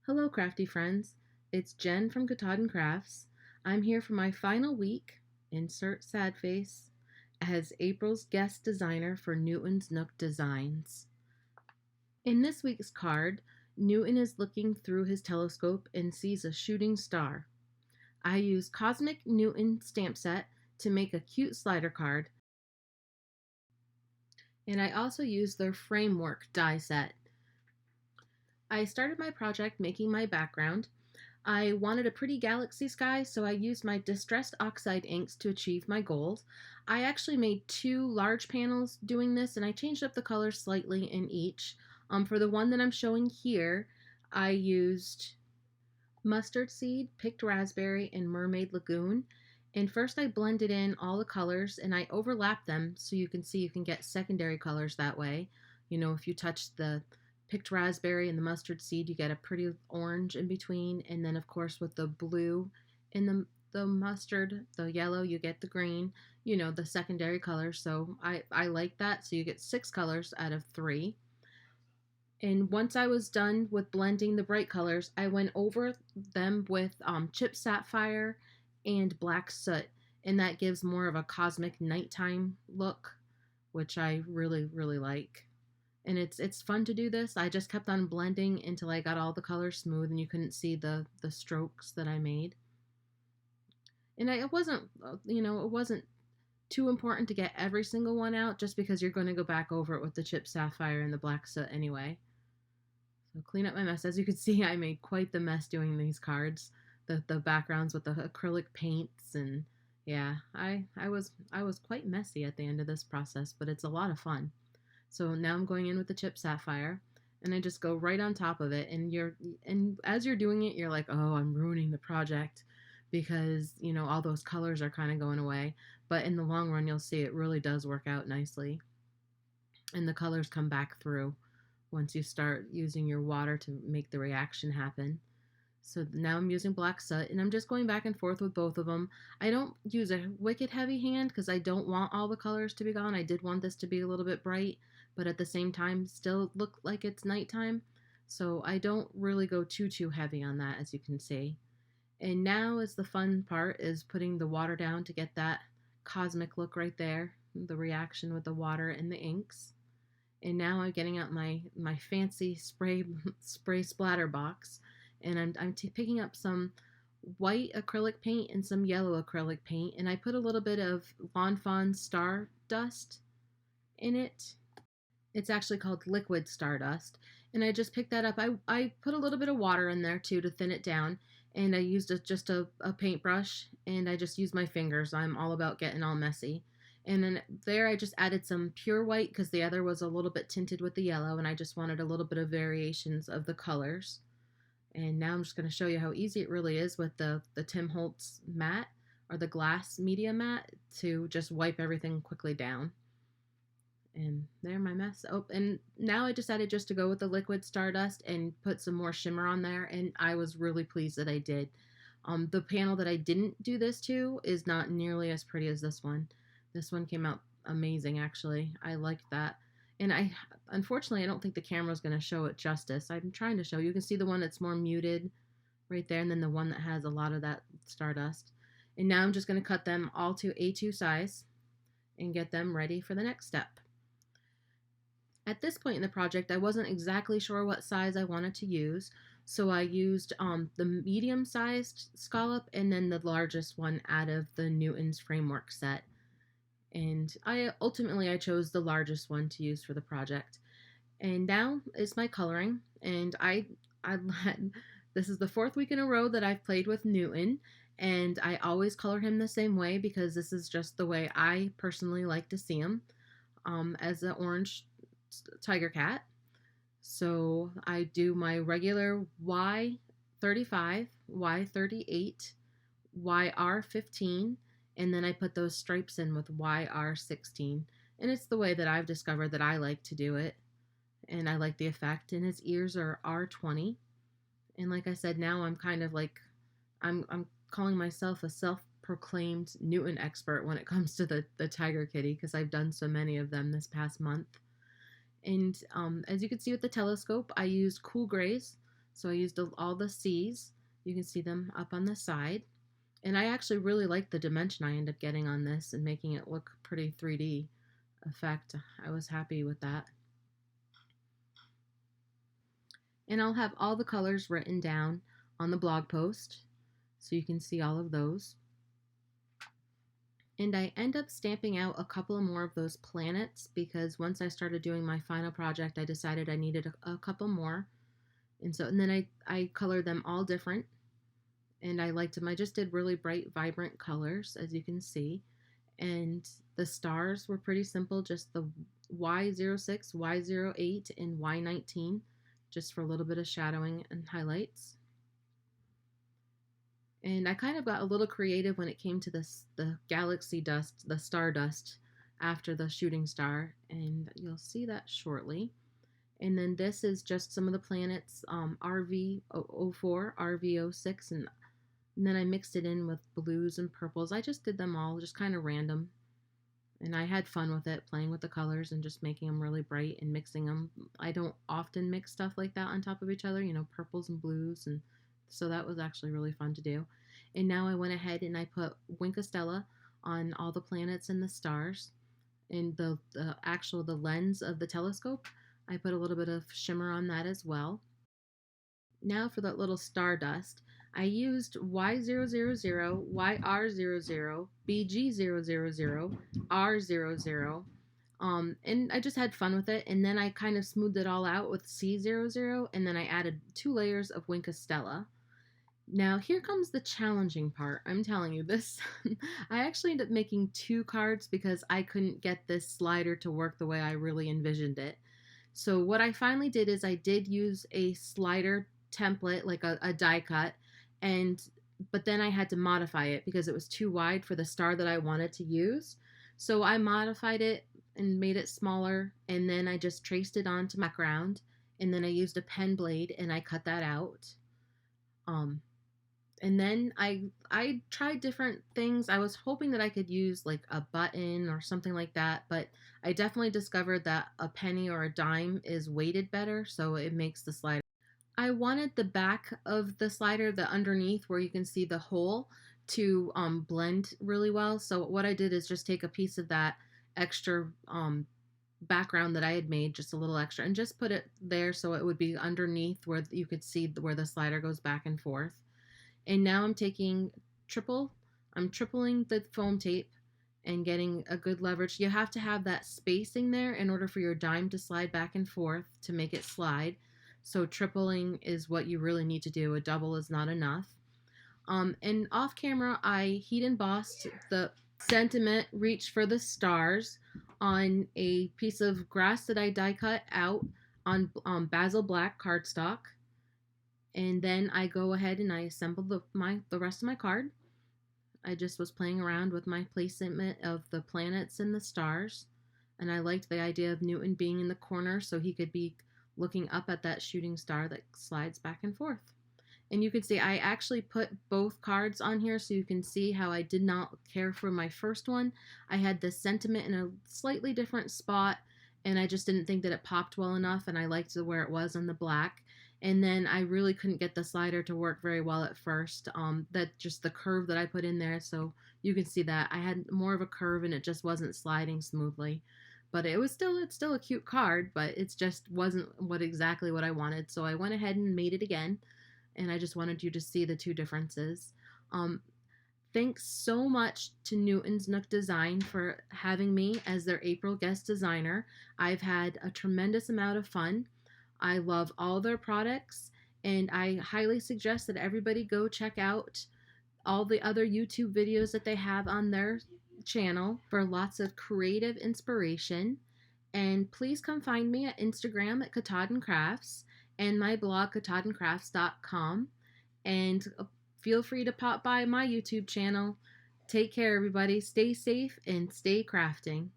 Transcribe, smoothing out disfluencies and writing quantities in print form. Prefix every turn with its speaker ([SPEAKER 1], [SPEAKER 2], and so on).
[SPEAKER 1] Hello, Krafty Friends. It's Jen from Katahdin Krafts. I'm here for my final week, insert sad face, as April's guest designer for Newton's Nook Designs. In this week's card, Newton is looking through his telescope and sees a shooting star. I used Cosmic Newton stamp set to make a cute slider card, and I also used their framework die set. I started my project making my background. I wanted a pretty galaxy sky, so I used my distressed oxide inks to achieve my goals. I actually made two large panels doing this, and I changed up the colors slightly in each. For the one that I'm showing here, I used mustard seed, picked raspberry, and mermaid lagoon. And first I blended in all the colors and I overlapped them so you can see you can get secondary colors that way. You know, if you touch the picked raspberry and the mustard seed, you get a pretty orange in between. And then, of course, with the blue and the mustard, the yellow, you get the green, you know, the secondary colors. So I like that. So you get 6 colors out of 3. And once I was done with blending the bright colors, I went over them with chip sapphire and black soot. And that gives more of a cosmic nighttime look, which I really, really like. And it's fun to do this. I just kept on blending until I got all the colors smooth and you couldn't see the strokes that I made. And it wasn't, it wasn't too important to get every single one out just because you're going to go back over it with the chip sapphire and the black soot anyway. So clean up my mess. As you can see, I made quite the mess doing these cards. The backgrounds with the acrylic paints, and yeah, I was quite messy at the end of this process, but it's a lot of fun. So now I'm going in with the chip sapphire and I just go right on top of it, and as you're doing it, you're like, oh, I'm ruining the project because, you know, all those colors are kind of going away. But in the long run, you'll see it really does work out nicely. And the colors come back through once you start using your water to make the reaction happen. So now I'm using black soot and I'm just going back and forth with both of them. I don't use a wicked heavy hand because I don't want all the colors to be gone. I did want this to be a little bit bright, but at the same time still look like it's nighttime. So I don't really go too heavy on that, as you can see. And now is the fun part, is putting the water down to get that cosmic look right there, the reaction with the water and the inks. And now I'm getting out my fancy spray splatter box, and I'm picking up some white acrylic paint and some yellow acrylic paint, and I put a little bit of Fawn star dust in it. It's actually called liquid stardust, and I just picked that up. I put a little bit of water in there too to thin it down, and I used just a paintbrush, and I just used my fingers. I'm all about getting all messy. And then there I just added some pure white because the other was a little bit tinted with the yellow, and I just wanted a little bit of variations of the colors. And now I'm just going to show you how easy it really is with the Tim Holtz mat, or the glass media mat, to just wipe everything quickly down. And there, my mess. Oh, and now I decided just to go with the liquid stardust and put some more shimmer on there, and I was really pleased that I did. The panel that I didn't do this to is not nearly as pretty as this one. This one came out amazing, actually. I liked that. And unfortunately, I don't think the camera's going to show it justice. I'm trying to show you. You can see the one that's more muted right there, and then the one that has a lot of that stardust. And now I'm just going to cut them all to A2 size and get them ready for the next step. At this point in the project, I wasn't exactly sure what size I wanted to use, so I used the medium-sized scallop and then the largest one out of the Newton's framework set. And I chose the largest one to use for the project. And now is my coloring, and this is the 4th week in a row that I've played with Newton, and I always color him the same way because this is just the way I personally like to see him, as an orange tiger cat. So I do my regular Y35, Y38, YR15, and then I put those stripes in with YR16. And it's the way that I've discovered that I like to do it. And I like the effect. And his ears are R20. And like I said, now I'm kind of like, I'm calling myself a self-proclaimed Newton expert when it comes to the tiger kitty, because I've done so many of them this past month. And as you can see with the telescope, I used cool grays. So I used all the C's. You can see them up on the side. And I actually really like the dimension I ended up getting on this and making it look pretty 3D effect. I was happy with that. And I'll have all the colors written down on the blog post so you can see all of those. And I end up stamping out a couple more of those planets because once I started doing my final project, I decided I needed a couple more. And then I colored them all different, and I liked them. I just did really bright, vibrant colors, as you can see. And the stars were pretty simple, just the Y06, Y08, and Y19, just for a little bit of shadowing and highlights. And I kind of got a little creative when it came to the galaxy dust, the star dust after the shooting star, and you'll see that shortly. And then this is just some of the planets, RV04, RV06, and then I mixed it in with blues and purples. I just did them all, just kind of random. And I had fun with it, playing with the colors and just making them really bright and mixing them. I don't often mix stuff like that on top of each other, you know, purples and blues, and so that was actually really fun to do. And now I went ahead and I put Wink of Stella on all the planets and the stars. And the lens of the telescope, I put a little bit of shimmer on that as well. Now for that little stardust, I used Y000, YR00, BG000, R00, and I just had fun with it. And then I kind of smoothed it all out with C00, and then I added 2 layers of Wink of Stella. Now here comes the challenging part. I'm telling you this. I actually ended up making 2 cards because I couldn't get this slider to work the way I really envisioned it. So what I finally did is I did use a slider template, like a die cut, but then I had to modify it because it was too wide for the star that I wanted to use. So I modified it and made it smaller, and then I just traced it onto my background, and then I used a pen blade and I cut that out. And then I tried different things. I was hoping that I could use like a button or something like that, but I definitely discovered that a penny or a dime is weighted better, so it makes the slider. I wanted the back of the slider, the underneath where you can see the hole, to blend really well. So what I did is just take a piece of that extra background that I had made, just a little extra, and just put it there so it would be underneath where you could see where the slider goes back and forth. And now I'm tripling the foam tape and getting a good leverage. You have to have that spacing there in order for your dime to slide back and forth to make it slide. So tripling is what you really need to do. A double is not enough. And off camera, I heat embossed the sentiment reach for the stars on a piece of grass that I die cut out on basil black cardstock. And then I go ahead and I assemble the rest of my card. I just was playing around with my placement of the planets and the stars. And I liked the idea of Newton being in the corner so he could be looking up at that shooting star that slides back and forth. And you can see I actually put both cards on here so you can see how I did not care for my first one. I had the sentiment in a slightly different spot, and I just didn't think that it popped well enough, and I liked where it was on the black. And then I really couldn't get the slider to work very well at first. That just the curve that I put in there, so you can see that I had more of a curve and it just wasn't sliding smoothly. But it's still a cute card, but it just wasn't exactly what I wanted. So I went ahead and made it again, and I just wanted you to see the 2 differences. Thanks so much to Newton's Nook Design for having me as their April guest designer. I've had a tremendous amount of fun. I love all their products, and I highly suggest that everybody go check out all the other YouTube videos that they have on their channel for lots of creative inspiration. And please come find me at Instagram at Katahdin Krafts and my blog katahdinkrafts.com, and feel free to pop by my YouTube channel. Take care, everybody. Stay safe and stay crafting.